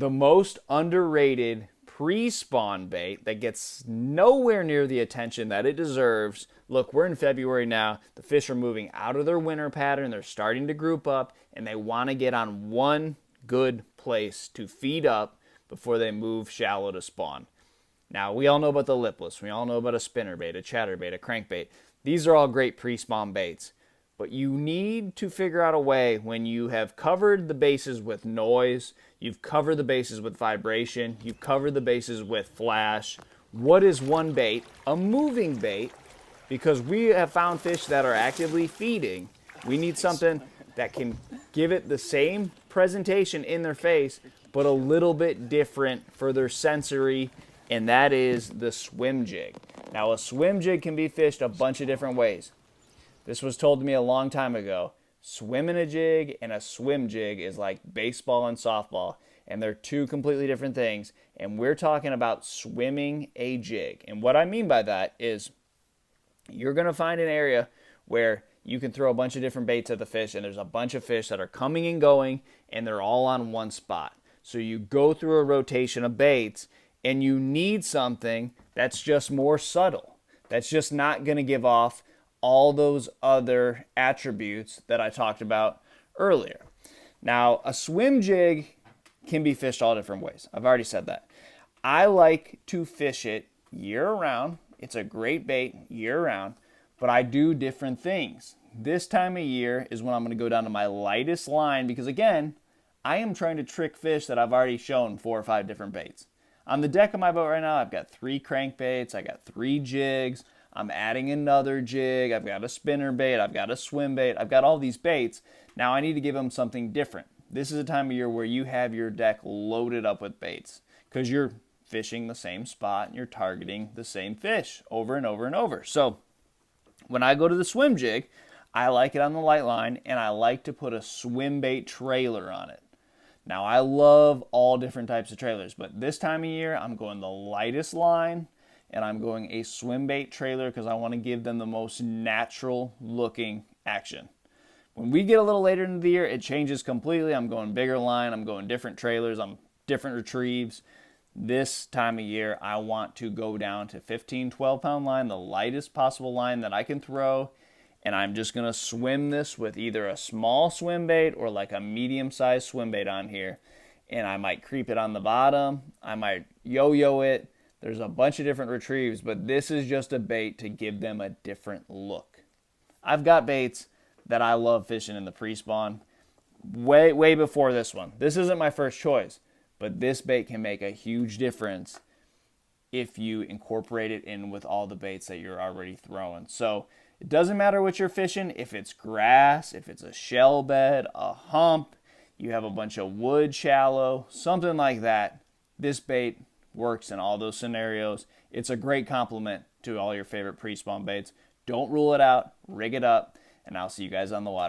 The most underrated pre-spawn bait that gets nowhere near the attention that it deserves. Look, we're in February now. The fish are moving out of their winter pattern. They're starting to group up, and they want to get on one good place to feed up before they move shallow to spawn. Now, we all know about the lipless. We all know about a spinnerbait, a chatterbait, a crankbait. These are all great pre-spawn baits. But you need to figure out a way when you have covered the bases with noise, you've covered the bases with vibration, you've covered the bases with flash. What is one bait? A moving bait, because we have found fish that are actively feeding. We need something that can give it the same presentation in their face, but a little bit different for their sensory, and that is the swim jig. Now, a swim jig can be fished a bunch of different ways. This was told to me a long time ago. Swimming a jig and a swim jig is like baseball and softball, and they're two completely different things. And we're talking about swimming a jig. And what I mean by that is you're going to find an area where you can throw a bunch of different baits at the fish, and there's a bunch of fish that are coming and going, and they're all on one spot. So you go through a rotation of baits, and you need something that's just more subtle. That's just not going to give off all those other attributes that I talked about earlier. Now, a swim jig can be fished all different ways. I've already said that. I like to fish it year-round. It's a great bait year-round, but I do different things. This time of year is when I'm going to go down to my lightest line because, again, I am trying to trick fish that I've already shown 4 or 5 different baits. On the deck of my boat right now, I've got 3 crankbaits, I got 3 jigs, I'm adding another jig, I've got a spinner bait, I've got a swim bait, I've got all these baits. Now I need to give them something different. This is a time of year where you have your deck loaded up with baits because you're fishing the same spot and you're targeting the same fish over and over and over. So when I go to the swim jig, I like it on the light line, and I like to put a swim bait trailer on it. Now I love all different types of trailers, but this time of year I'm going the lightest line, and I'm going a swim bait trailer because I want to give them the most natural looking action. When we get a little later into the year, it changes completely. I'm going bigger line, I'm going different trailers, I'm different retrieves. This time of year, I want to go down to 15, 12 pound line, the lightest possible line that I can throw, and I'm just going to swim this with either a small swim bait or like a medium-sized swim bait on here. And I might creep it on the bottom, I might yo-yo it. There's a bunch of different retrieves, but this is just a bait to give them a different look. I've got baits that I love fishing in the pre-spawn way before this one. This isn't my first choice, but this bait can make a huge difference if you incorporate it in with all the baits that you're already throwing. So it doesn't matter what you're fishing, if it's grass, if it's a shell bed, a hump, you have a bunch of wood shallow, something like that. This bait works in all those scenarios. It's a great complement to all your favorite pre-spawn baits. Don't rule it out, rig it up, and I'll see you guys on the water.